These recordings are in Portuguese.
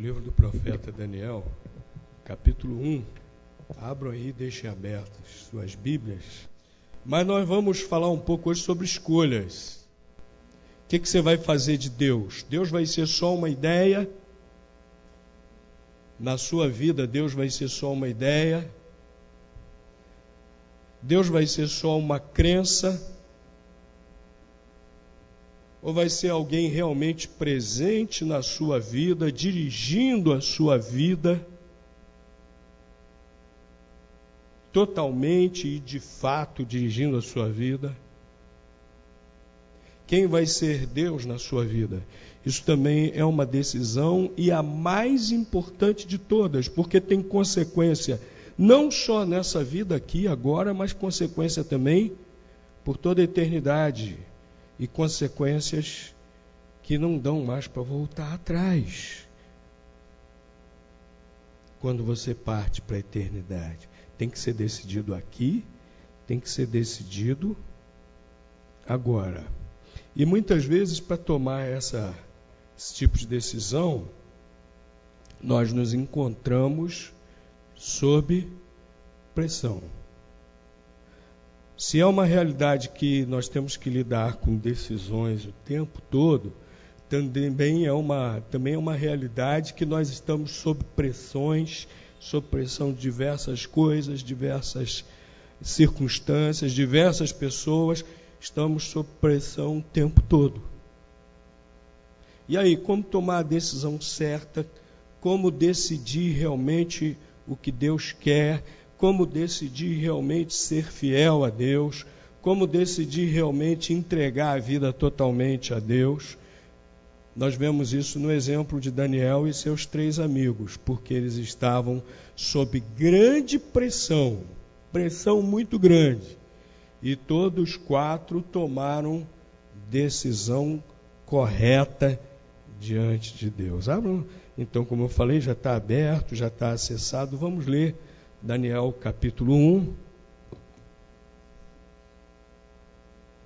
Livro do profeta Daniel, capítulo 1. Abram aí e deixem abertas suas Bíblias. Mas nós vamos falar um pouco hoje sobre escolhas. O que você vai fazer de Deus? Deus vai ser só uma ideia? Na sua vida, Deus vai ser só uma ideia? Deus vai ser só uma crença? Ou vai ser alguém realmente presente na sua vida, dirigindo a sua vida, totalmente e de fato dirigindo a sua vida? Quem vai ser Deus na sua vida? Isso também é uma decisão e a mais importante de todas, porque tem consequência não só nessa vida aqui agora, mas consequência também por toda a eternidade. E consequências que não dão mais para voltar atrás. Quando você parte para a eternidade, tem que ser decidido aqui, tem que ser decidido agora. E muitas vezes, para tomar esse tipo de decisão, nós nos encontramos sob pressão. Se é uma realidade que nós temos que lidar com decisões o tempo todo, também é uma realidade que nós estamos sob pressões, sob pressão de diversas coisas, diversas circunstâncias, diversas pessoas, estamos sob pressão o tempo todo. E aí, como tomar a decisão certa, como decidir realmente o que Deus quer, como decidir realmente ser fiel a Deus, como decidir realmente entregar a vida totalmente a Deus. Nós vemos isso no exemplo de Daniel e seus 3 amigos, porque eles estavam sob grande pressão muito grande, e todos 4 tomaram decisão correta diante de Deus. Então, como eu falei, já está aberto, já está acessado, vamos ler Daniel capítulo 1.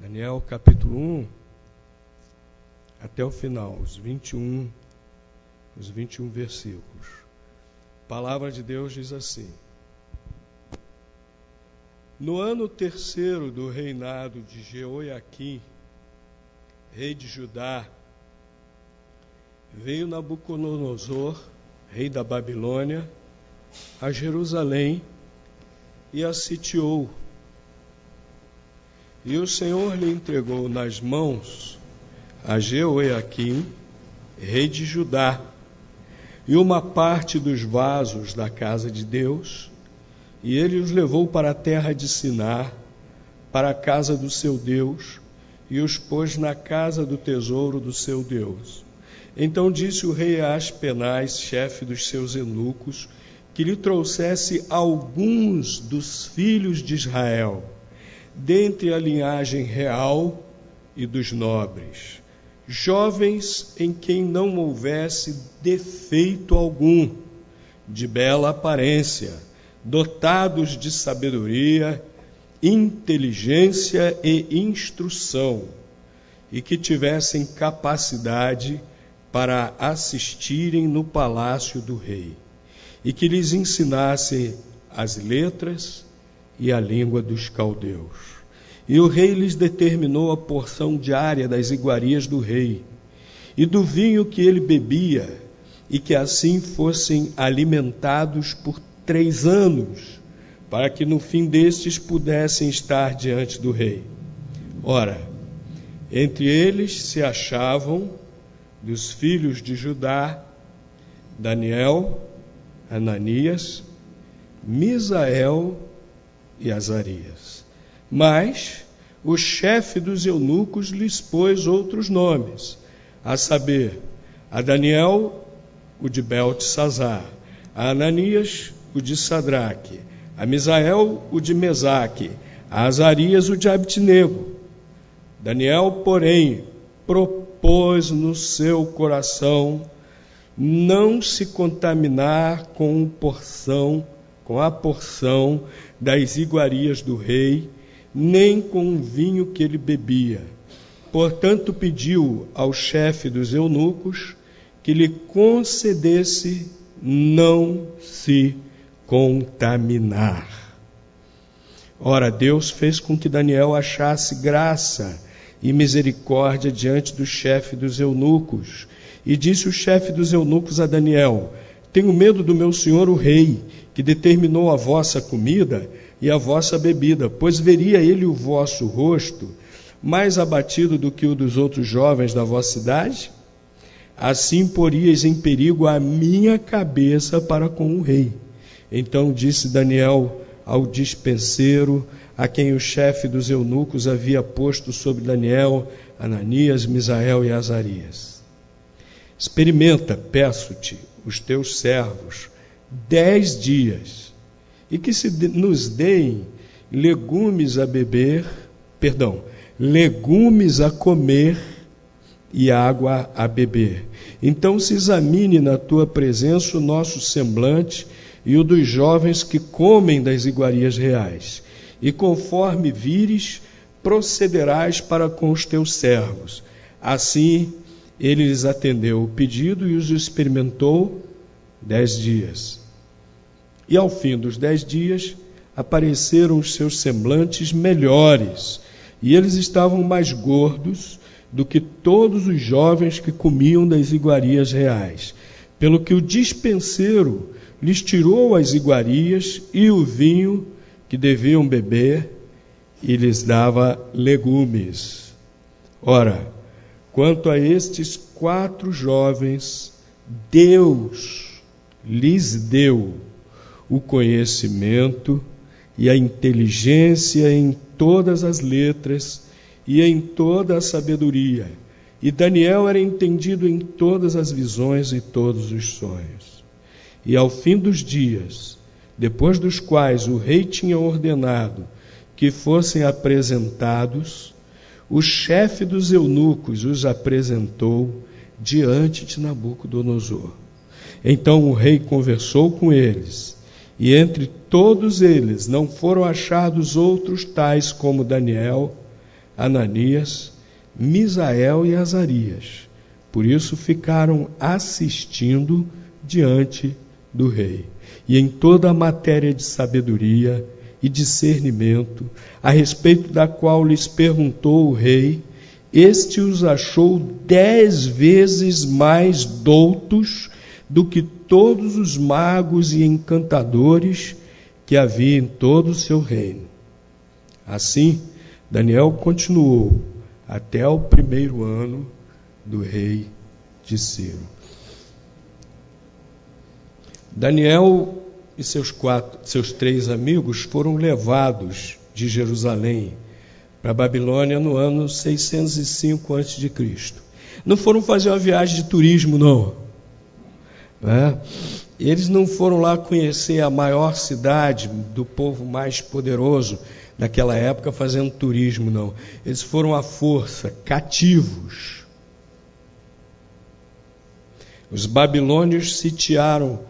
Daniel capítulo 1 até o final, os 21 versículos. A palavra de Deus diz assim: No ano 3º do reinado de Jeoiaquim, rei de Judá, veio Nabucodonosor, rei da Babilônia, a Jerusalém e a sitiou. E o Senhor lhe entregou nas mãos a Jeoiaquim, rei de Judá, e uma parte dos vasos da casa de Deus, e ele os levou para a terra de Sinar, para a casa do seu Deus, e os pôs na casa do tesouro do seu Deus. Então disse o rei a Aspenaz, chefe dos seus eunucos, que lhe trouxesse alguns dos filhos de Israel, dentre a linhagem real e dos nobres, jovens em quem não houvesse defeito algum, de bela aparência, dotados de sabedoria, inteligência e instrução, e que tivessem capacidade para assistirem no palácio do rei, e que lhes ensinasse as letras e a língua dos caldeus. E o rei lhes determinou a porção diária das iguarias do rei, e do vinho que ele bebia, e que assim fossem alimentados por 3 anos, para que no fim destes pudessem estar diante do rei. Ora, entre eles se achavam, dos filhos de Judá, Daniel, Ananias, Misael e Azarias. Mas o chefe dos eunucos lhes pôs outros nomes, a saber, a Daniel, o de Beltesazar, a Ananias, o de Sadraque, a Misael, o de Mesaque, a Azarias, o de Abednego. Daniel, porém, propôs no seu coração não se contaminar com a porção das iguarias do rei, nem com o vinho que ele bebia. Portanto, pediu ao chefe dos eunucos que lhe concedesse não se contaminar. Ora, Deus fez com que Daniel achasse graça e misericórdia diante do chefe dos eunucos. E disse o chefe dos eunucos a Daniel: tenho medo do meu senhor o rei, que determinou a vossa comida e a vossa bebida, pois veria ele o vosso rosto mais abatido do que o dos outros jovens da vossa cidade? Assim poríeis em perigo a minha cabeça para com o rei. Então disse Daniel ao despenseiro, a quem o chefe dos eunucos havia posto sobre Daniel, Ananias, Misael e Azarias: experimenta, peço-te, os teus servos 10 dias, e que se nos deem legumes a comer e água a beber. Então se examine na tua presença o nosso semblante e o dos jovens que comem das iguarias reais. E conforme vires, procederás para com os teus servos. Assim ele lhes atendeu o pedido e os experimentou 10 dias. E ao fim dos 10 dias, apareceram os seus semblantes melhores, e eles estavam mais gordos do que todos os jovens que comiam das iguarias reais, pelo que o despenseiro lhes tirou as iguarias e o vinho que deviam beber, e lhes dava legumes. Ora, quanto a estes 4 jovens, Deus lhes deu o conhecimento e a inteligência em todas as letras e em toda a sabedoria. E Daniel era entendido em todas as visões e todos os sonhos. E ao fim dos dias, depois dos quais o rei tinha ordenado que fossem apresentados, o chefe dos eunucos os apresentou diante de Nabucodonosor. Então o rei conversou com eles, e entre todos eles não foram achados outros tais como Daniel, Ananias, Misael e Azarias. Por isso ficaram assistindo diante do rei. E em toda a matéria de sabedoria e discernimento, a respeito da qual lhes perguntou o rei, este os achou 10 vezes mais doutos do que todos os magos e encantadores que havia em todo o seu reino. Assim, Daniel continuou até o 1º ano do rei de Ciro. Daniel e seus 3 amigos foram levados de Jerusalém para a Babilônia no ano 605 a.C. Não foram fazer uma viagem de turismo, não. Eles não foram lá conhecer a maior cidade do povo mais poderoso daquela época fazendo turismo, não. Eles foram à força, cativos. Os babilônios sitiaram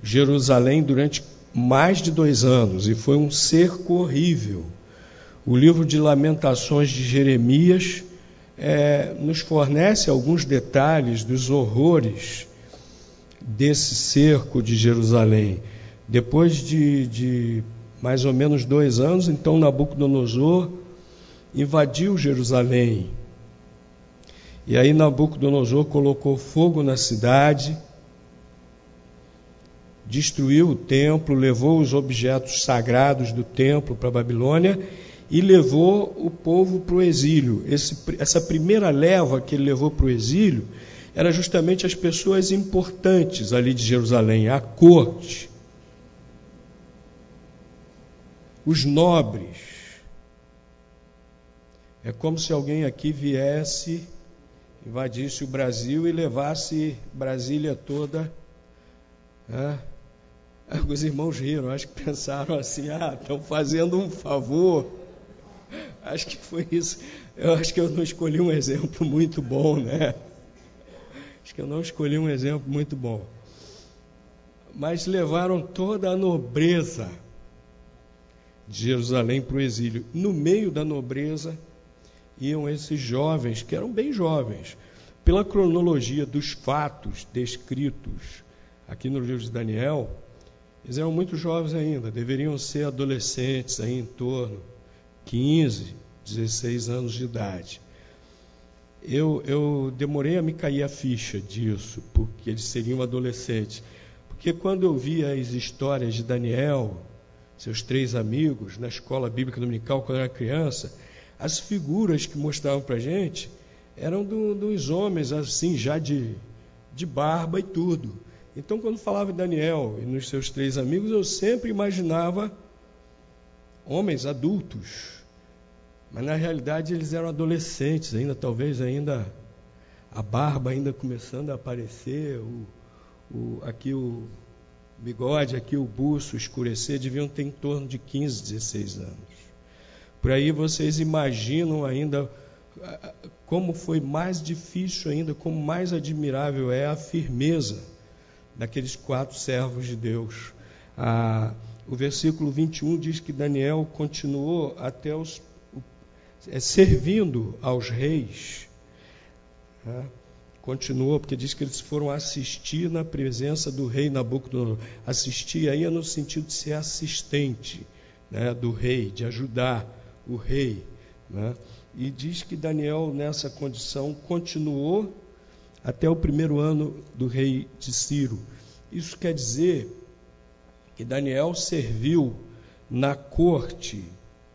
Jerusalém durante mais de 2 anos e foi um cerco horrível. O livro de Lamentações de Jeremias nos fornece alguns detalhes dos horrores desse cerco de Jerusalém. Depois de mais ou menos 2 anos, então Nabucodonosor invadiu Jerusalém. E aí Nabucodonosor colocou fogo na cidade, destruiu o templo, levou os objetos sagrados do templo para a Babilônia e levou o povo para o exílio. Essa primeira leva que ele levou para o exílio era justamente as pessoas importantes ali de Jerusalém, a corte, os nobres. É como se alguém aqui viesse, invadisse o Brasil e levasse Brasília toda. Os irmãos riram, acho que pensaram assim, estão fazendo um favor. Acho que foi isso. Eu acho que eu não escolhi um exemplo muito bom, né? Acho que eu não escolhi um exemplo muito bom. Mas levaram toda a nobreza de Jerusalém para o exílio. No meio da nobreza iam esses jovens, que eram bem jovens, pela cronologia dos fatos descritos aqui no livro de Daniel, eles eram muito jovens ainda, deveriam ser adolescentes, aí em torno de 15, 16 anos de idade. Eu demorei a me cair a ficha disso, porque eles seriam adolescentes. Porque quando eu vi as histórias de Daniel, seus 3 amigos, na escola bíblica dominical, quando eu era criança, as figuras que mostravam para a gente eram dos homens, assim, já de barba e tudo. Então, quando falava de Daniel e nos seus 3 amigos, eu sempre imaginava homens adultos. Mas, na realidade, eles eram adolescentes, talvez a barba ainda começando a aparecer, aqui o bigode, aqui o buço escurecer, deviam ter em torno de 15, 16 anos. Por aí vocês imaginam ainda como foi mais difícil ainda, como mais admirável é a firmeza daqueles 4 servos de Deus. O versículo 21 diz que Daniel continuou até servindo aos reis. Continuou, porque diz que eles foram assistir na presença do rei Nabucodonosor. Assistir aí é no sentido de ser assistente, do rei, de ajudar o rei. E diz que Daniel, nessa condição, continuou até o 1º ano do rei de Ciro. Isso quer dizer que Daniel serviu na corte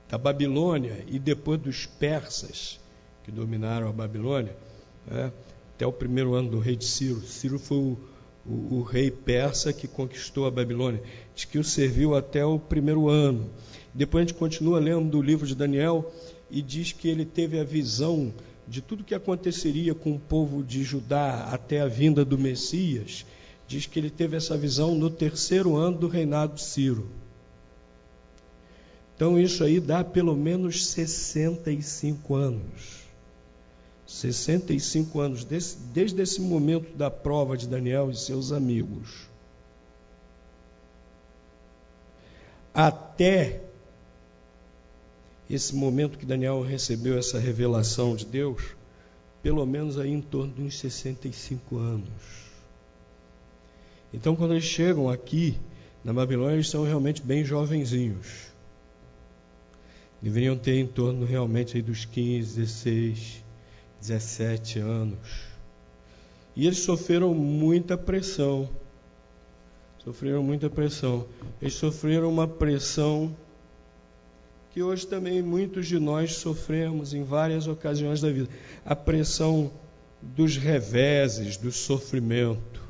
da Babilônia e depois dos persas, que dominaram a Babilônia, até o 1º ano do rei de Ciro. Ciro foi o rei persa que conquistou a Babilônia. Diz que o serviu até o 1º ano. Depois a gente continua lendo do livro de Daniel e diz que ele teve a visão de tudo que aconteceria com o povo de Judá até a vinda do Messias. Diz que ele teve essa visão no 3º ano do reinado de Ciro. Então isso aí dá pelo menos 65 anos. 65 anos, desde esse momento da prova de Daniel e seus amigos, até esse momento que Daniel recebeu essa revelação de Deus, pelo menos aí em torno de uns 65 anos. Então, quando eles chegam aqui na Babilônia, eles são realmente bem jovenzinhos. Deveriam ter em torno realmente aí dos 15, 16, 17 anos. E eles sofreram muita pressão. Eles sofreram uma pressão que hoje também muitos de nós sofremos em várias ocasiões da vida. A pressão dos reveses, do sofrimento.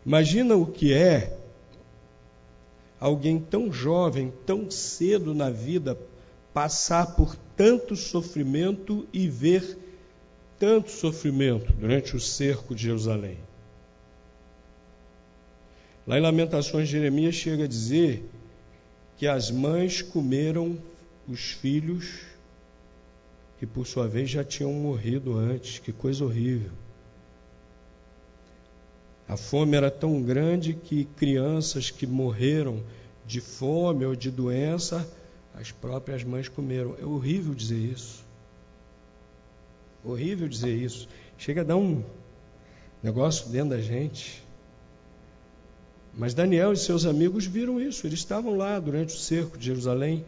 Imagina o que é alguém tão jovem, tão cedo na vida, passar por tanto sofrimento e ver tanto sofrimento durante o cerco de Jerusalém. Lá em Lamentações, Jeremias chega a dizer que as mães comeram os filhos que, por sua vez, já tinham morrido antes. Que coisa horrível. A fome era tão grande que crianças que morreram de fome ou de doença, as próprias mães comeram. É horrível dizer isso. Horrível dizer isso. Chega a dar um negócio dentro da gente. Mas Daniel e seus amigos viram isso. Eles estavam lá durante o cerco de Jerusalém.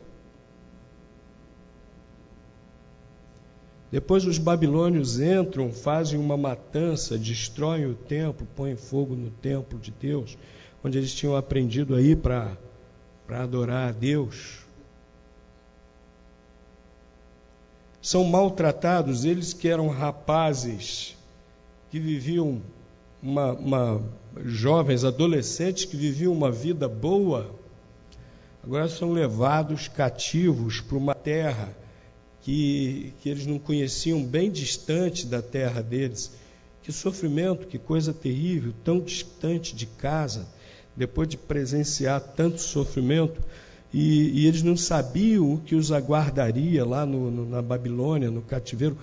Depois os babilônios entram, fazem uma matança, destroem o templo, põem fogo no templo de Deus, onde eles tinham aprendido aí para adorar a Deus. São maltratados, eles que eram rapazes, que viviam, jovens, adolescentes, que viviam uma vida boa, agora são levados cativos para uma terra que eles não conheciam, bem distante da terra deles. Que sofrimento, que coisa terrível, tão distante de casa, depois de presenciar tanto sofrimento, e eles não sabiam o que os aguardaria lá na Babilônia, no cativeiro.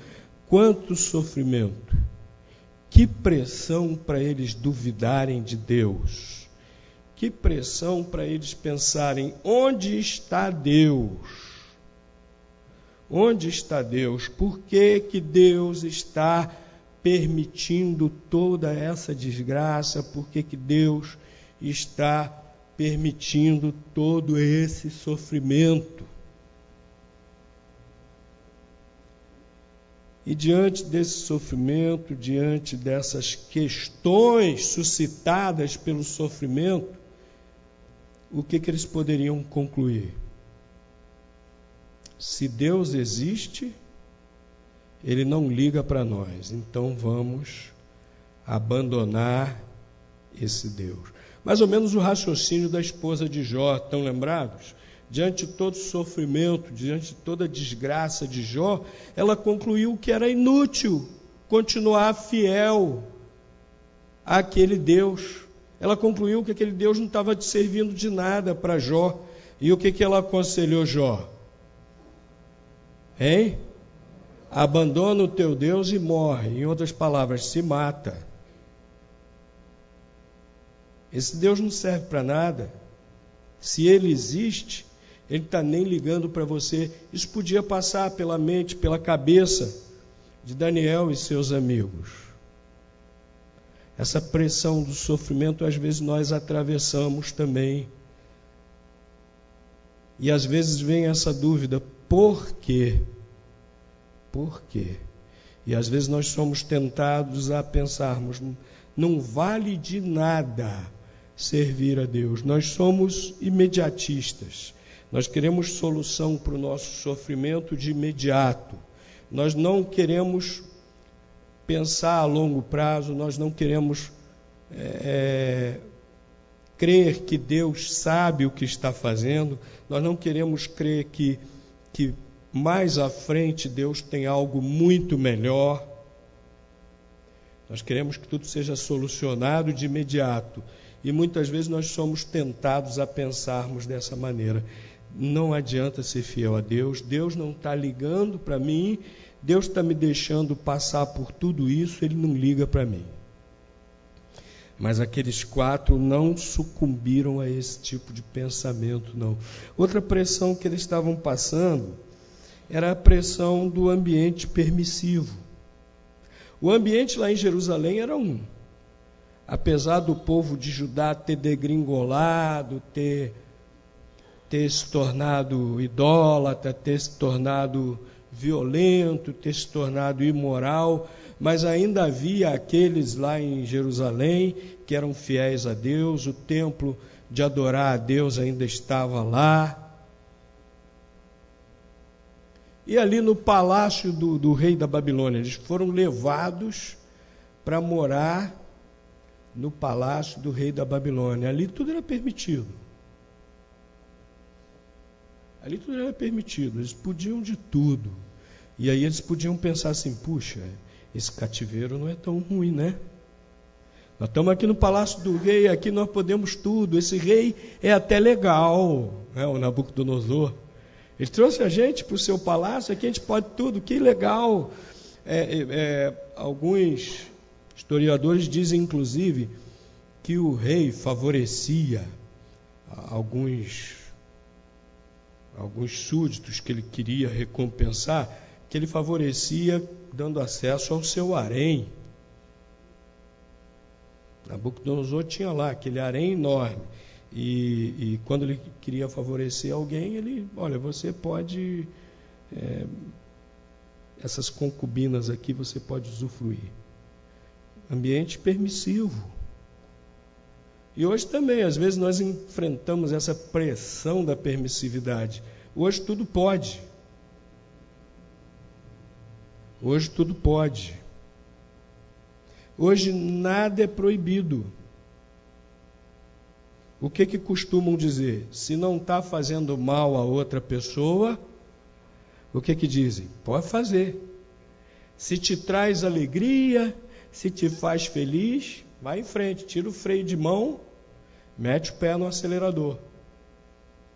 Quanto sofrimento, que pressão para eles duvidarem de Deus, que pressão para eles pensarem: onde está Deus? Onde está Deus? Por que Deus está permitindo toda essa desgraça? Por que Deus está permitindo todo esse sofrimento? E diante desse sofrimento, diante dessas questões suscitadas pelo sofrimento, o que eles poderiam concluir? Se Deus existe, Ele não liga para nós, então vamos abandonar esse Deus. Mais ou menos o raciocínio da esposa de Jó, estão lembrados? Diante de todo sofrimento, diante de toda a desgraça de Jó, ela concluiu que era inútil continuar fiel àquele Deus. Ela concluiu que aquele Deus não estava servindo de nada para Jó. E o que ela aconselhou Jó? Hein? Abandona o teu Deus e morre. Em outras palavras, se mata. Esse Deus não serve para nada. Se ele existe, ele está nem ligando para você. Isso podia passar pela mente, pela cabeça de Daniel e seus amigos. Essa pressão do sofrimento, às vezes nós atravessamos também. E às vezes vem essa dúvida, por quê? Por quê? E às vezes nós somos tentados a pensarmos, não vale de nada servir a Deus. Nós somos imediatistas. Nós queremos solução para o nosso sofrimento de imediato. Nós não queremos pensar a longo prazo, nós não queremos crer que Deus sabe o que está fazendo, nós não queremos crer que mais à frente Deus tem algo muito melhor. Nós queremos que tudo seja solucionado de imediato. E muitas vezes nós somos tentados a pensarmos dessa maneira. Não adianta ser fiel a Deus, Deus não está ligando para mim, Deus está me deixando passar por tudo isso, Ele não liga para mim. Mas aqueles 4 não sucumbiram a esse tipo de pensamento, não. Outra pressão que eles estavam passando era a pressão do ambiente permissivo. O ambiente lá em Jerusalém era um. Apesar do povo de Judá ter degringolado, ter se tornado idólatra, ter se tornado violento, ter se tornado imoral, mas ainda havia aqueles lá em Jerusalém que eram fiéis a Deus, o templo de adorar a Deus ainda estava lá. E ali no palácio do rei da Babilônia, eles foram levados para morar no palácio do rei da Babilônia. Ali tudo era permitido. Ali tudo era permitido, eles podiam de tudo. E aí eles podiam pensar assim, puxa, esse cativeiro não é tão ruim, né? Nós estamos aqui no palácio do rei, aqui nós podemos tudo, esse rei é até legal, né? O Nabucodonosor. Ele trouxe a gente para o seu palácio, aqui a gente pode tudo, que legal. Alguns historiadores dizem, inclusive, que o rei favorecia alguns súditos que ele queria recompensar, que ele favorecia dando acesso ao seu harém. Nabucodonosor tinha lá aquele harém enorme. E quando ele queria favorecer alguém, ele, olha, você pode, essas concubinas aqui você pode usufruir. Ambiente permissivo. E hoje também, às vezes nós enfrentamos essa pressão da permissividade. Hoje tudo pode. Hoje tudo pode. Hoje nada é proibido. O que costumam dizer? Se não está fazendo mal a outra pessoa, o que dizem? Pode fazer. Se te traz alegria, se te faz feliz, vai em frente, tira o freio de mão, mete o pé no acelerador.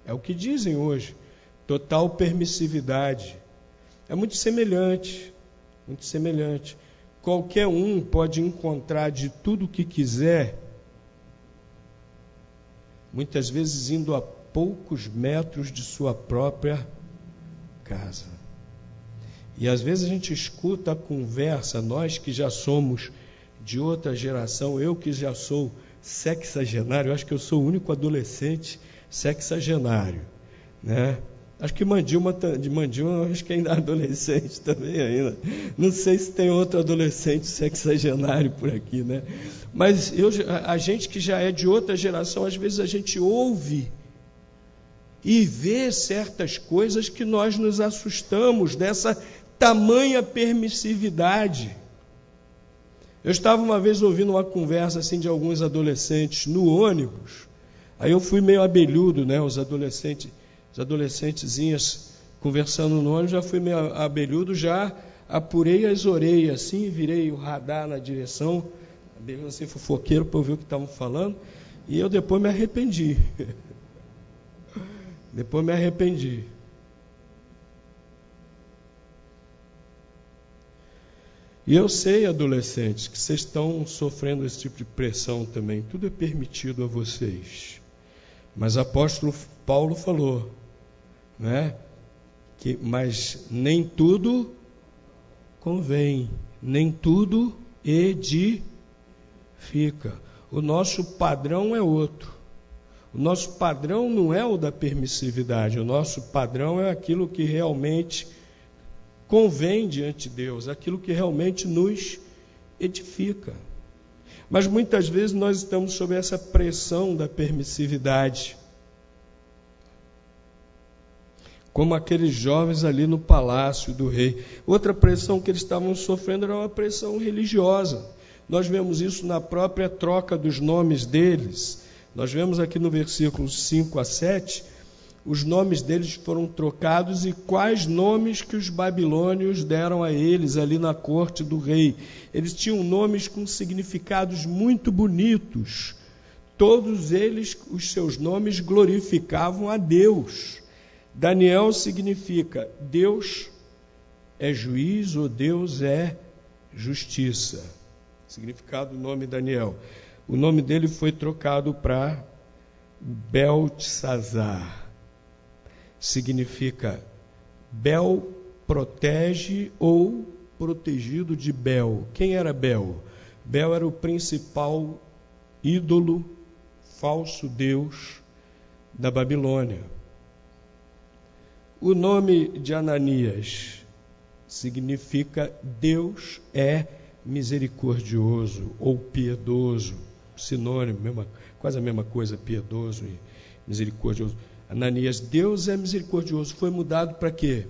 É o que dizem hoje. Total permissividade. É muito semelhante, muito semelhante. Qualquer um pode encontrar de tudo o que quiser, muitas vezes indo a poucos metros de sua própria casa. E às vezes a gente escuta a conversa, nós que já somos de outra geração, eu que já sou sexagenário, eu acho que eu sou o único adolescente sexagenário, né? Acho que Mandilma, acho que ainda é adolescente também ainda. Não sei se tem outro adolescente sexagenário por aqui, né? Mas a gente que já é de outra geração, às vezes a gente ouve e vê certas coisas que nós nos assustamos dessa tamanha permissividade. Eu estava uma vez ouvindo uma conversa assim de alguns adolescentes no ônibus. Aí eu fui meio abelhudo, né? Os adolescentezinhas conversando no ônibus, já fui meio abelhudo, já apurei as orelhas assim, virei o radar na direção, abelhudo assim, fofoqueiro, para ouvir o que estavam falando, e eu depois me arrependi. Depois me arrependi. E eu sei, adolescentes, que vocês estão sofrendo esse tipo de pressão também. Tudo é permitido a vocês. Mas o apóstolo Paulo falou, né? Mas nem tudo convém, nem tudo edifica. O nosso padrão é outro. O nosso padrão não é o da permissividade, o nosso padrão é aquilo que realmente convém diante de Deus, aquilo que realmente nos edifica. Mas muitas vezes nós estamos sob essa pressão da permissividade, como aqueles jovens ali no palácio do rei. Outra pressão que eles estavam sofrendo era uma pressão religiosa. Nós vemos isso na própria troca dos nomes deles. Nós vemos aqui no versículos 5 a 7, os nomes deles foram trocados e quais nomes que os babilônios deram a eles ali na corte do rei. Eles tinham nomes com significados muito bonitos. Todos eles, os seus nomes glorificavam a Deus. Daniel significa Deus é juiz ou Deus é justiça. Significado do nome Daniel. O nome dele foi trocado para Beltesazar. Significa Bel protege ou protegido de Bel. Quem era Bel? Bel era o principal ídolo, falso deus da Babilônia. O nome de Ananias significa Deus é misericordioso ou piedoso. Sinônimo, quase a mesma coisa, piedoso e misericordioso. Ananias, Deus é misericordioso, foi mudado para quê?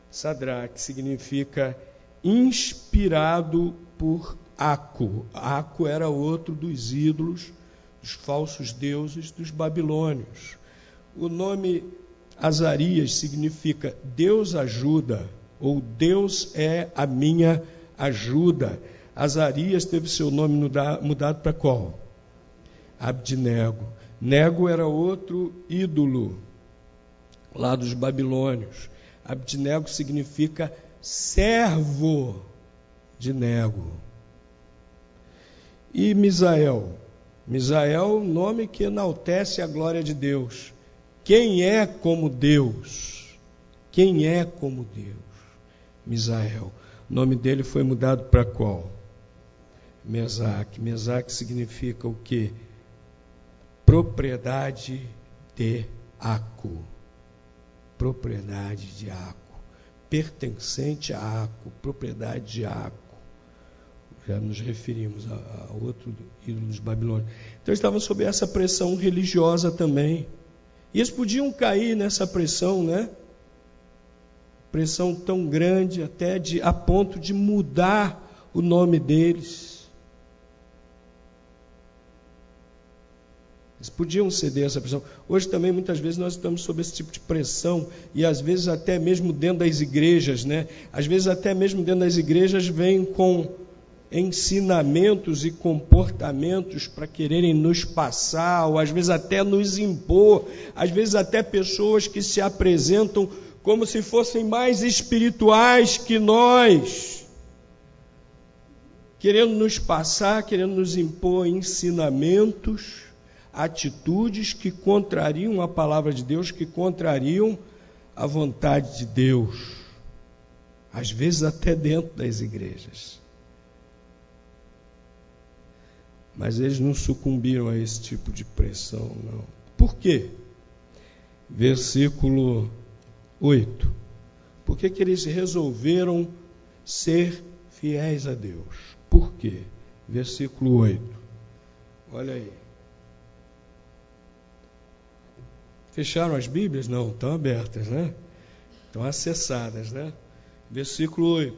Sadraque significa inspirado por Aco. Aco era outro dos ídolos, dos falsos deuses dos babilônios. O nome Azarias significa Deus ajuda, ou Deus é a minha ajuda. Azarias teve seu nome mudado para qual? Abdinego. Nego era outro ídolo lá dos babilônios. Abdinego significa servo de Nego. E Misael? Misael, nome que enaltece a glória de Deus. Quem é como Deus? Quem é como Deus? Misael. O nome dele foi mudado para qual? Mesaque. Mesaque significa o quê? Propriedade de Aco. Propriedade de Aco. Pertencente a Aco. Propriedade de Aco. Já nos referimos a outro ídolo dos babilônios. Então eles estavam sob essa pressão religiosa também. E eles podiam cair nessa pressão, né? Pressão tão grande até a ponto de mudar o nome deles. Eles podiam ceder a essa pressão. Hoje também, muitas vezes, nós estamos sob esse tipo de pressão, e às vezes até mesmo dentro das igrejas, né? Às vezes até mesmo dentro das igrejas vêm com ensinamentos e comportamentos para quererem nos passar, ou às vezes até nos impor, às vezes até pessoas que se apresentam como se fossem mais espirituais que nós, querendo nos passar, querendo nos impor ensinamentos, atitudes que contrariam a palavra de Deus, que contrariam a vontade de Deus, às vezes até dentro das igrejas. Mas eles não sucumbiram a esse tipo de pressão, não. Por quê? Versículo 8. Por que eles resolveram ser fiéis a Deus? Por quê? Versículo 8. Olha aí. Fecharam as Bíblias? Não, estão abertas, né? Estão acessadas, né? Versículo 8.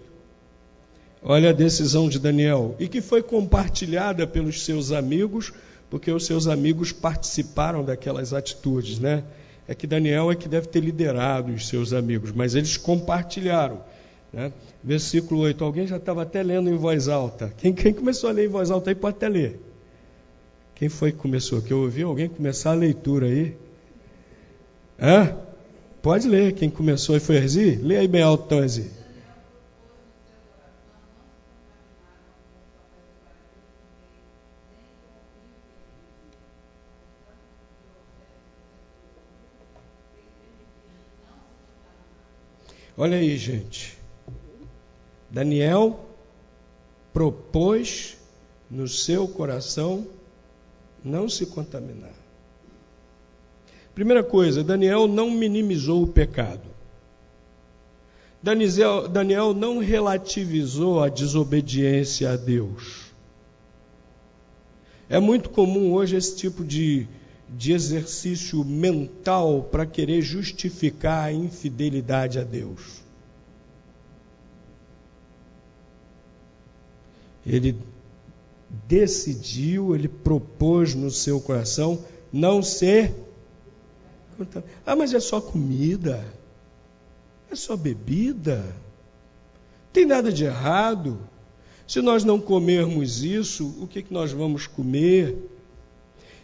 Olha a decisão de Daniel. E que foi compartilhada pelos seus amigos, porque os seus amigos participaram daquelas atitudes, né? É que Daniel é que deve ter liderado os seus amigos, mas eles compartilharam, né? Versículo 8. Alguém já estava até lendo em voz alta. Quem começou a ler em voz alta aí pode até ler. Quem foi que começou? Que eu ouvi alguém começar a leitura aí? Hã? Pode ler. Quem começou aí foi Erzi? Lê aí bem alto, então, Erzi. Olha aí, gente. Daniel propôs no seu coração não se contaminar. Primeira coisa, Daniel não minimizou o pecado. Daniel não relativizou a desobediência a Deus. É muito comum hoje esse tipo de exercício mental para querer justificar a infidelidade a Deus. Ele decidiu, ele propôs no seu coração não ser... Ah, mas é só comida, é só bebida, não tem nada de errado. Se nós não comermos isso, o que nós vamos comer?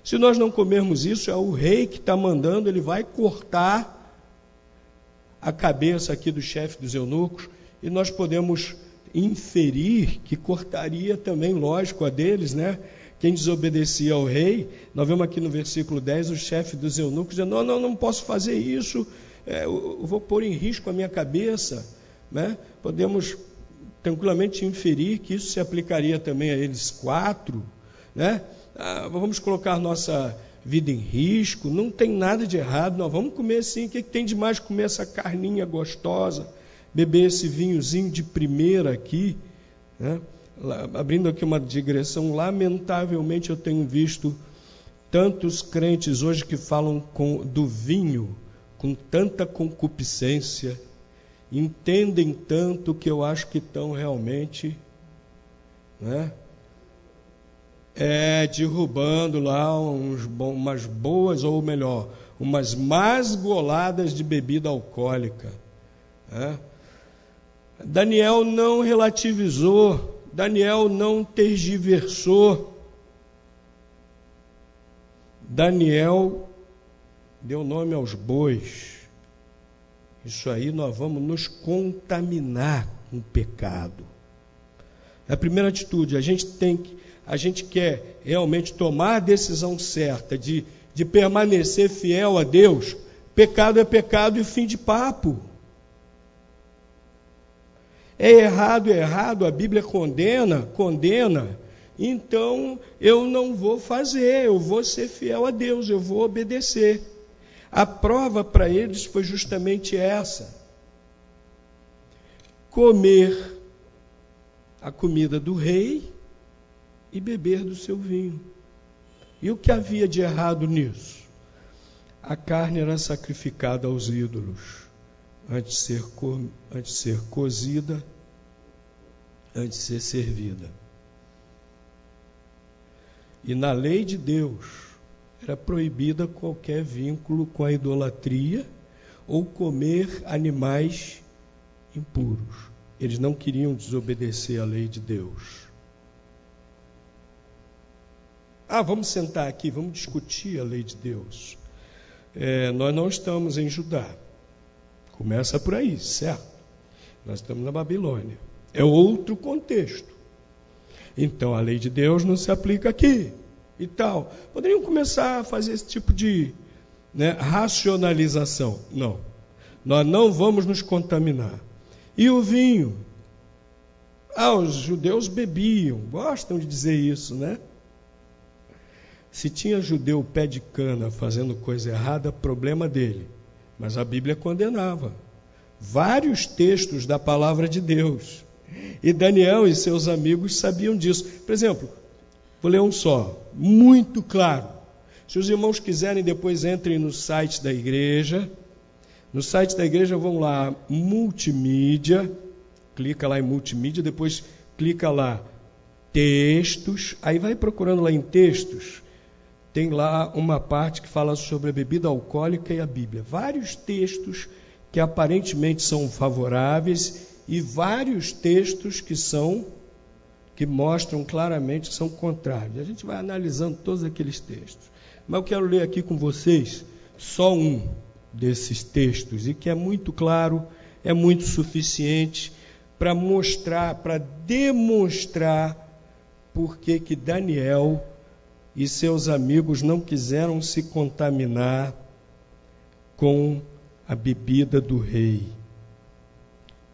Se nós não comermos isso, é o rei que está mandando, ele vai cortar a cabeça aqui do chefe dos eunucos, e nós podemos inferir que cortaria também, lógico, a deles, né? Quem desobedecia ao rei, nós vemos aqui no versículo 10, o chefe dos eunucos dizendo, não posso fazer isso, eu vou pôr em risco a minha cabeça, né? Podemos tranquilamente inferir que isso se aplicaria também a eles 4, né? Vamos colocar nossa vida em risco, não tem nada de errado, nós vamos comer sim, o que tem de mais comer essa carninha gostosa, beber esse vinhozinho de primeira aqui, né? Abrindo aqui uma digressão, lamentavelmente eu tenho visto tantos crentes hoje que falam do vinho com tanta concupiscência, entendem tanto que eu acho que estão realmente, né, derrubando lá umas boas, ou melhor, umas más goladas de bebida alcoólica, né? Daniel não relativizou, Daniel não tergiversou, Daniel deu nome aos bois. Isso aí nós vamos nos contaminar com o pecado. É a primeira atitude, a gente quer realmente tomar a decisão certa de permanecer fiel a Deus. Pecado é pecado e fim de papo. É errado, a Bíblia condena, então eu não vou fazer, eu vou ser fiel a Deus, eu vou obedecer. A prova para eles foi justamente essa: comer a comida do rei e beber do seu vinho. E o que havia de errado nisso? A carne era sacrificada aos ídolos, antes de ser cozida, antes de ser servida. E na lei de Deus era proibida qualquer vínculo com a idolatria ou comer animais impuros. Eles não queriam desobedecer à lei de Deus. Vamos sentar aqui, vamos discutir a lei de Deus. Nós não estamos em Judá. Começa por aí, certo? Nós estamos na Babilônia. É outro contexto. Então a lei de Deus não se aplica aqui e tal. Poderiam começar a fazer esse tipo de racionalização. Não. Nós não vamos nos contaminar. E o vinho? Os judeus bebiam, gostam de dizer isso, né? Se tinha judeu pé de cana fazendo coisa errada, problema dele. Mas a Bíblia condenava. Vários textos da palavra de Deus. E Daniel e seus amigos sabiam disso. Por exemplo, vou ler um só, muito claro. Se os irmãos quiserem, depois entrem no site da igreja. No site da igreja vão lá, multimídia, clica lá em multimídia, depois clica lá, textos, aí vai procurando lá em textos, tem lá uma parte que fala sobre a bebida alcoólica e a Bíblia. Vários textos que aparentemente são favoráveis e vários textos que mostram claramente que são contrários. A gente vai analisando todos aqueles textos. Mas eu quero ler aqui com vocês só um desses textos, e que é muito claro, é muito suficiente para mostrar, para demonstrar por que Daniel e seus amigos não quiseram se contaminar com a bebida do rei.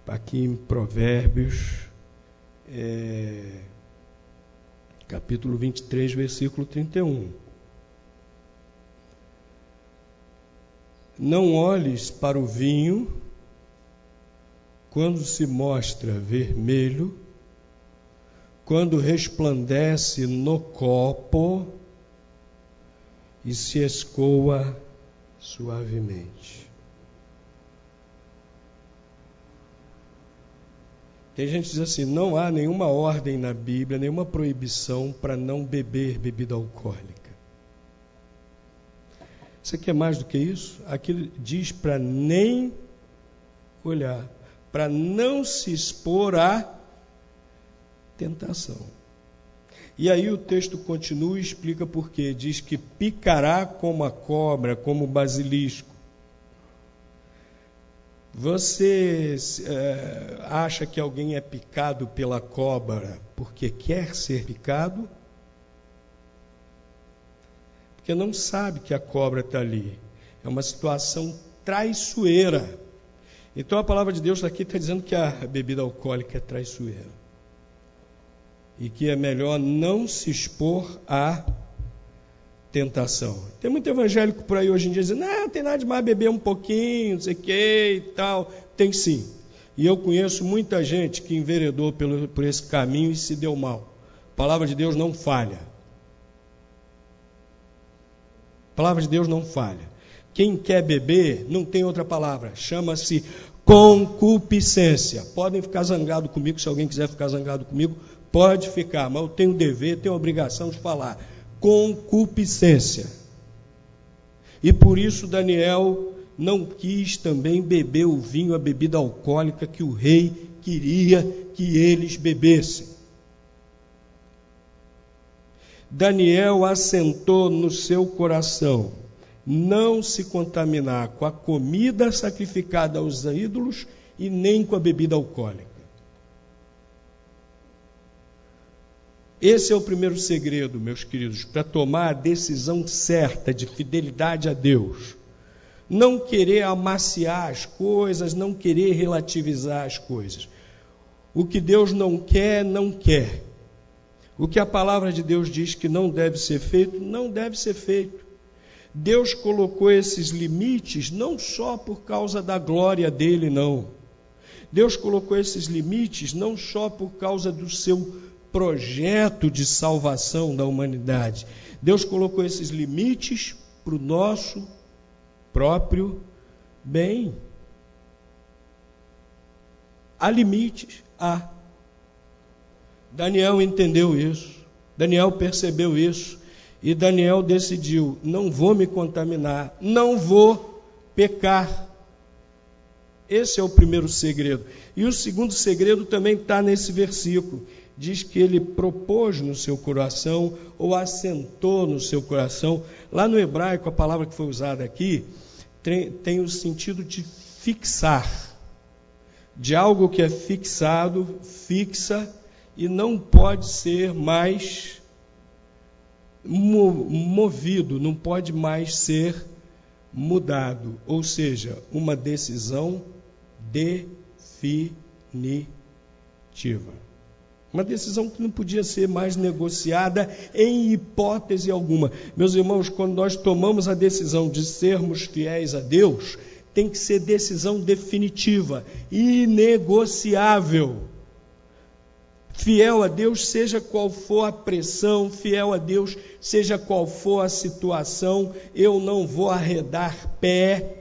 Aqui em Provérbios, capítulo 23, versículo 31. Não olhes para o vinho quando se mostra vermelho, quando resplandece no copo e se escoa suavemente. Tem gente que diz assim, não há nenhuma ordem na Bíblia, nenhuma proibição para não beber bebida alcoólica. Isso aqui é mais do que isso? Aqui diz para nem olhar, para não se expor à tentação. E aí o texto continua e explica por quê. Diz que picará como a cobra, como o basilisco. Você acha que alguém é picado pela cobra porque quer ser picado? Porque não sabe que a cobra está ali. É uma situação traiçoeira. Então a palavra de Deus aqui está dizendo que a bebida alcoólica é traiçoeira. E que é melhor não se expor à tentação. Tem muito evangélico por aí hoje em dia dizendo, não tem nada de mais beber um pouquinho, não sei o que e tal. Tem sim. E eu conheço muita gente que enveredou por esse caminho e se deu mal. A palavra de Deus não falha. A palavra de Deus não falha. Quem quer beber, não tem outra palavra. Chama-se concupiscência. Podem ficar zangados comigo, se alguém quiser ficar zangado comigo, pode ficar, mas eu tenho o dever, tenho a obrigação de falar. Concupiscência. E por isso Daniel não quis também beber o vinho, a bebida alcoólica que o rei queria que eles bebessem. Daniel assentou no seu coração não se contaminar com a comida sacrificada aos ídolos e nem com a bebida alcoólica. Esse é o primeiro segredo, meus queridos, para tomar a decisão certa de fidelidade a Deus. Não querer amaciar as coisas, não querer relativizar as coisas. O que Deus não quer, não quer. O que a palavra de Deus diz que não deve ser feito, não deve ser feito. Deus colocou esses limites não só por causa da glória dele, não. Deus colocou esses limites não só por causa do seu projeto de salvação da humanidade. Deus colocou esses limites para o nosso próprio bem. Há limites? Há. Daniel entendeu isso. Daniel percebeu isso. E Daniel decidiu, não vou me contaminar, não vou pecar. Esse é o primeiro segredo. E o segundo segredo também está nesse versículo. Diz que ele propôs no seu coração, ou assentou no seu coração. Lá no hebraico, a palavra que foi usada aqui, tem o sentido de fixar. De algo que é fixado, fixa, e não pode ser mais movido, não pode mais ser mudado, ou seja, uma decisão definitiva. Uma decisão que não podia ser mais negociada em hipótese alguma. Meus irmãos, quando nós tomamos a decisão de sermos fiéis a Deus, tem que ser decisão definitiva, inegociável. Fiel a Deus, seja qual for a pressão, fiel a Deus, seja qual for a situação, eu não vou arredar pé,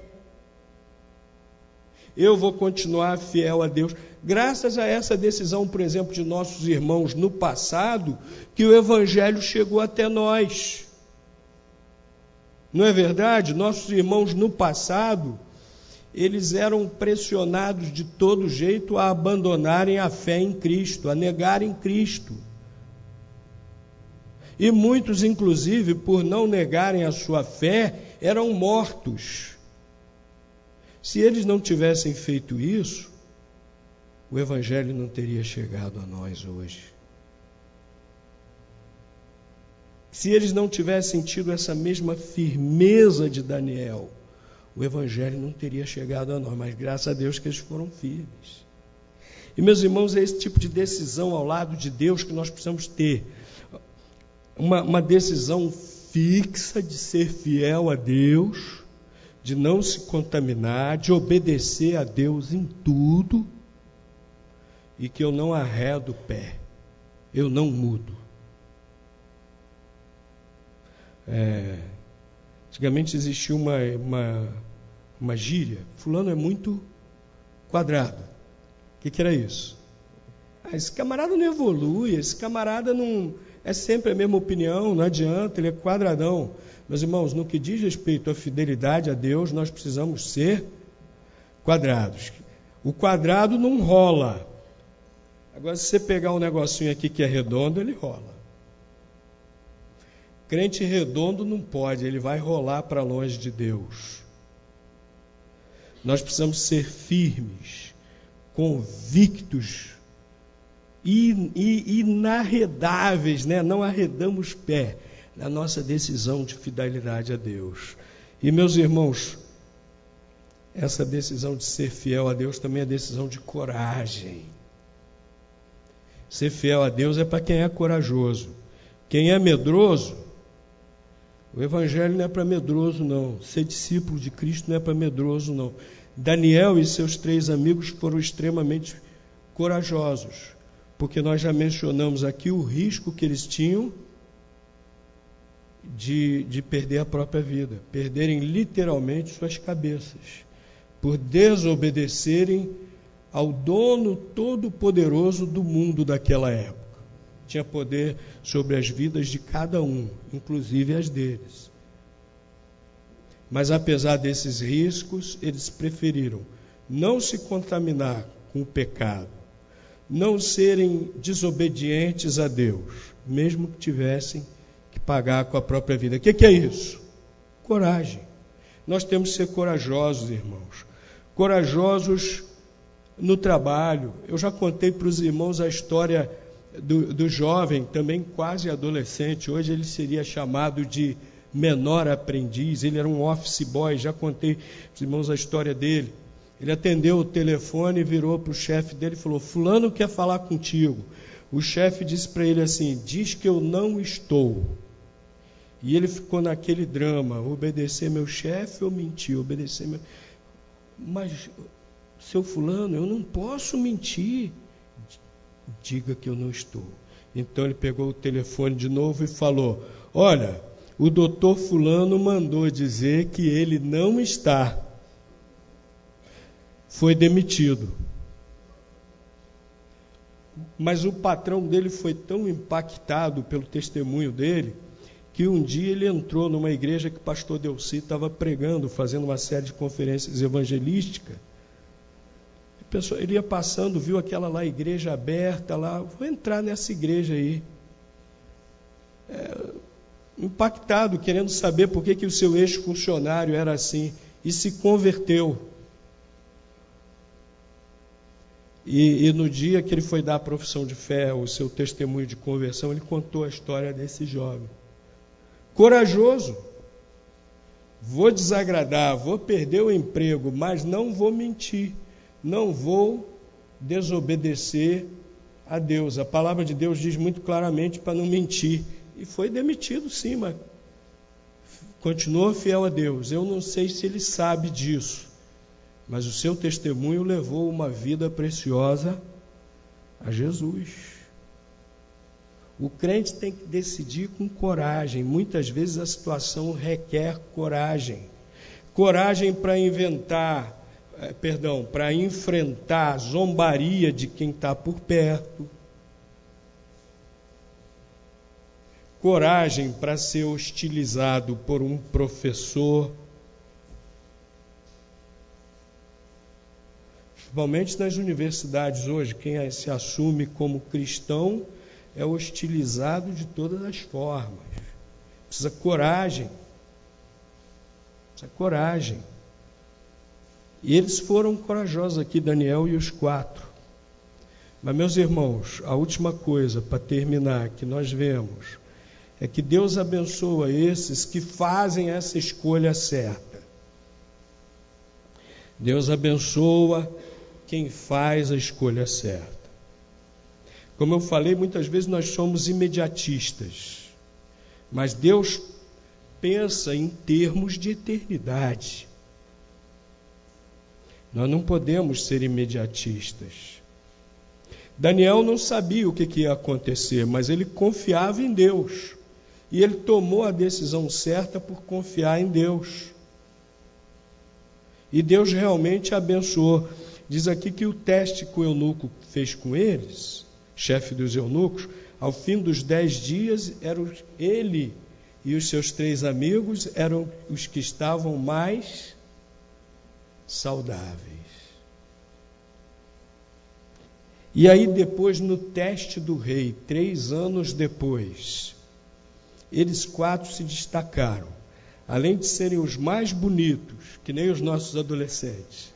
eu vou continuar fiel a Deus. Graças a essa decisão, por exemplo, de nossos irmãos no passado, que o Evangelho chegou até nós. Não é verdade? Nossos irmãos no passado, eles eram pressionados de todo jeito a abandonarem a fé em Cristo, a negarem Cristo. E muitos, inclusive, por não negarem a sua fé, eram mortos. Se eles não tivessem feito isso, o Evangelho não teria chegado a nós hoje. Se eles não tivessem tido essa mesma firmeza de Daniel, o Evangelho não teria chegado a nós, mas graças a Deus que eles foram firmes. E, meus irmãos, é esse tipo de decisão ao lado de Deus que nós precisamos ter. Uma decisão fixa de ser fiel a Deus, de não se contaminar, de obedecer a Deus em tudo, e que eu não arredo o pé, eu não mudo. Antigamente existia uma gíria, fulano é muito quadrado. O que era isso? Esse camarada não evolui, esse camarada não é sempre a mesma opinião, não adianta, ele é quadradão. Meus irmãos, no que diz respeito à fidelidade a Deus, nós precisamos ser quadrados. O quadrado não rola. Agora, se você pegar um negocinho aqui que é redondo, ele rola. Crente redondo não pode, ele vai rolar para longe de Deus. Nós precisamos ser firmes, convictos, inarredáveis, né? Não arredamos pé na nossa decisão de fidelidade a Deus. E, meus irmãos, essa decisão de ser fiel a Deus também é decisão de coragem. Ser fiel a Deus é para quem é corajoso. Quem é medroso, o Evangelho não é para medroso, não. Ser discípulo de Cristo não é para medroso, não. Daniel e seus 3 amigos foram extremamente corajosos, porque nós já mencionamos aqui o risco que eles tinham de perder a própria vida, perderem literalmente suas cabeças, por desobedecerem ao dono todo-poderoso do mundo daquela época. Tinha poder sobre as vidas de cada um, inclusive as deles. Mas apesar desses riscos, eles preferiram não se contaminar com o pecado, não serem desobedientes a Deus, mesmo que tivessem que pagar com a própria vida. O que é isso? Coragem. Nós temos que ser corajosos, irmãos. Corajosos no trabalho. Eu já contei para os irmãos a história do jovem, também quase adolescente. Hoje ele seria chamado de menor aprendiz. Ele era um office boy. Já contei para os irmãos a história dele. Ele atendeu o telefone e virou para o chefe dele e falou: fulano quer falar contigo. O chefe disse para ele assim: diz que eu não estou. E ele ficou naquele drama: obedecer meu chefe ou mentir? Obedecer meu... Mas, seu fulano, eu não posso mentir. Diga que eu não estou. Então ele pegou o telefone de novo e falou: olha, o doutor fulano mandou dizer que ele não está. Foi demitido. Mas o patrão dele foi tão impactado pelo testemunho dele, que um dia ele entrou numa igreja que o pastor Delci estava pregando, fazendo uma série de conferências evangelísticas. Ele ia passando, viu aquela lá, igreja aberta lá, vou entrar nessa igreja aí. Impactado, querendo saber por que o seu ex-funcionário era assim, e se converteu. E no dia que ele foi dar a profissão de fé, o seu testemunho de conversão, ele contou a história desse jovem. Corajoso. vou desagradar, vou perder o emprego, mas não vou mentir, não vou desobedecer a Deus. A palavra de Deus diz muito claramente para não mentir. E foi demitido sim, mas continuou fiel a Deus. Eu não sei se ele sabe disso, mas o seu testemunho levou uma vida preciosa a Jesus. O crente tem que decidir com coragem. Muitas vezes a situação requer coragem. Coragem para para enfrentar a zombaria de quem está por perto. Coragem para ser hostilizado por um professor. Principalmente nas universidades hoje, quem se assume como cristão é hostilizado de todas as formas. Precisa coragem. Precisa coragem. E eles foram corajosos aqui, Daniel e os 4. Mas, meus irmãos, a última coisa, para terminar, que nós vemos, é que Deus abençoa esses que fazem essa escolha certa. Deus abençoa quem faz a escolha certa. Como eu falei, muitas vezes nós somos imediatistas, mas Deus pensa em termos de eternidade. Nós não podemos ser imediatistas. Daniel não sabia o que ia acontecer, mas ele confiava em Deus. E ele tomou a decisão certa por confiar em Deus. E Deus realmente abençoou. Diz aqui que o teste que o eunuco fez com eles, chefe dos eunucos, ao fim dos 10 dias, ele e os seus 3 amigos eram os que estavam mais saudáveis. E aí depois, no teste do rei, 3 anos depois, eles 4 se destacaram. Além de serem os mais bonitos, que nem os nossos adolescentes,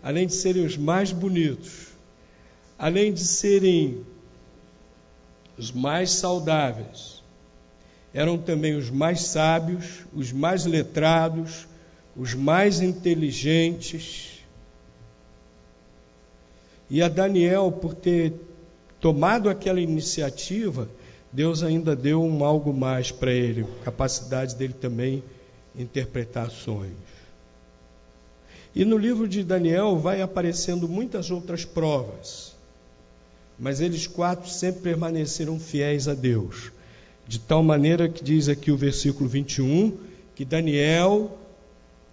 além de serem os mais bonitos, além de serem os mais saudáveis, eram também os mais sábios, os mais letrados, os mais inteligentes. E a Daniel, por ter tomado aquela iniciativa, Deus ainda deu algo mais para ele, capacidade dele também interpretar sonhos. E no livro de Daniel vai aparecendo muitas outras provas, mas eles 4 sempre permaneceram fiéis a Deus, de tal maneira que diz aqui o versículo 21, que Daniel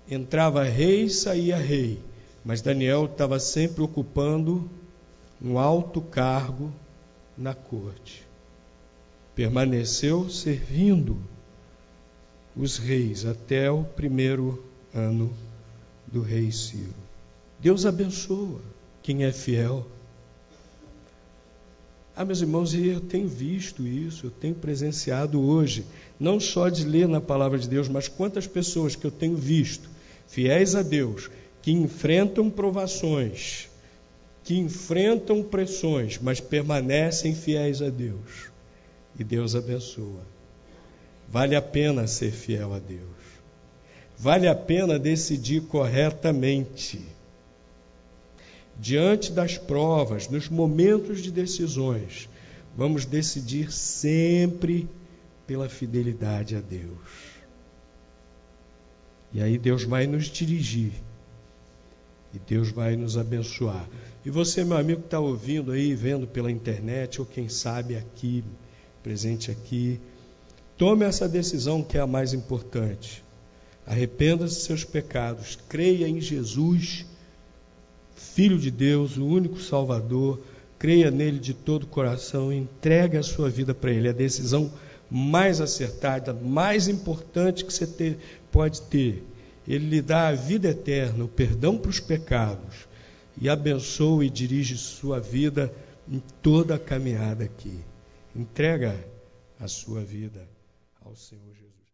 entrava rei e saía rei, mas Daniel estava sempre ocupando um alto cargo na corte. Permaneceu servindo os reis até o 1º ano do rei Ciro. Deus abençoa quem é fiel. Meus irmãos, eu tenho visto isso, eu tenho presenciado hoje, não só de ler na palavra de Deus, mas quantas pessoas que eu tenho visto, fiéis a Deus, que enfrentam provações, que enfrentam pressões, mas permanecem fiéis a Deus. E Deus abençoa. Vale a pena ser fiel a Deus. Vale a pena decidir corretamente. Diante das provas, nos momentos de decisões, vamos decidir sempre pela fidelidade a Deus. E aí Deus vai nos dirigir. E Deus vai nos abençoar. E você, meu amigo, que está ouvindo aí, vendo pela internet, ou quem sabe aqui, presente aqui, tome essa decisão que é a mais importante. Arrependa-se de seus pecados, creia em Jesus, Filho de Deus, o único Salvador, creia nele de todo o coração, entregue a sua vida para ele. É a decisão mais acertada, mais importante que você pode ter. Ele lhe dá a vida eterna, o perdão para os pecados, e abençoa e dirige sua vida em toda a caminhada aqui. Entrega a sua vida ao Senhor Jesus.